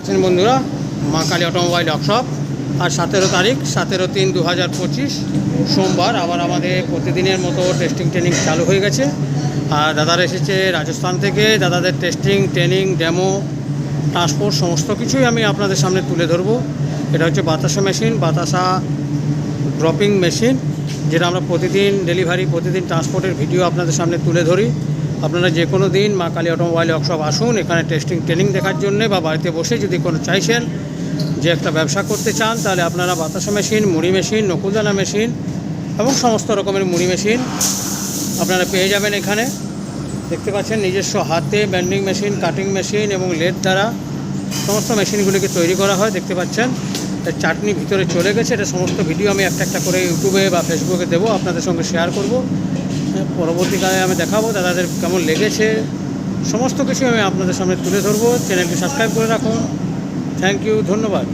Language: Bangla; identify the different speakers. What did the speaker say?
Speaker 1: আছেন বন্ধুরা, মা কালী অটোমোবাইল ওয়ার্কশপ। আর 17 তারিখ 17/3/2025 সোমবার আবার আমাদের প্রতিদিনের মতো টেস্টিং ট্রেনিং চালু হয়ে গেছে। আর দাদারা এসেছে রাজস্থান থেকে। দাদাদের টেস্টিং ট্রেনিং ডেমো ট্রান্সপোর্ট সমস্ত কিছুই আমি আপনাদের সামনে তুলে ধরবো। এটা হচ্ছে বাতাসা মেশিন, বাতাসা ড্রপিং মেশিন, যেটা আমরা প্রতিদিন ডেলিভারি প্রতিদিন ট্রান্সপোর্টের ভিডিও আপনাদের সামনে তুলে ধরি। আপনারা যে কোনো দিন মা কালী অটোমোবাইল ওয়ার্কশপ আসুন এখানে টেস্টিং ট্রেনিং দেখার জন্যে, বা বাড়িতে বসে যদি কোনো চাইছেন যে একটা ব্যবসা করতে চান, তাহলে আপনারা বাতাসা মেশিন, মুড়ি মেশিন, নকুলদানা মেশিন এবং সমস্ত রকমের মুড়ি মেশিন আপনারা পেয়ে যাবেন এখানে। দেখতে পাচ্ছেন নিজস্ব হাতে ব্যান্ডিং মেশিন, কাটিং মেশিন এবং লেদ দ্বারা সমস্ত মেশিনগুলিকে তৈরি করা হয়। দেখতে পাচ্ছেন চাটনি ভিতরে চলে গেছে। এটা সমস্ত ভিডিও আমি একটা একটা করে ইউটিউবে বা ফেসবুকে দেবো, আপনাদের সঙ্গে শেয়ার করব। পরবর্তীকালে আমি দেখাবো দাদাদের কেমন লেগেছে, সমস্ত কিছু আমি আপনাদের সামনে তুলে ধরবো। চ্যানেলটি সাবস্ক্রাইব করে রাখুন। থ্যাংক ইউ, ধন্যবাদ।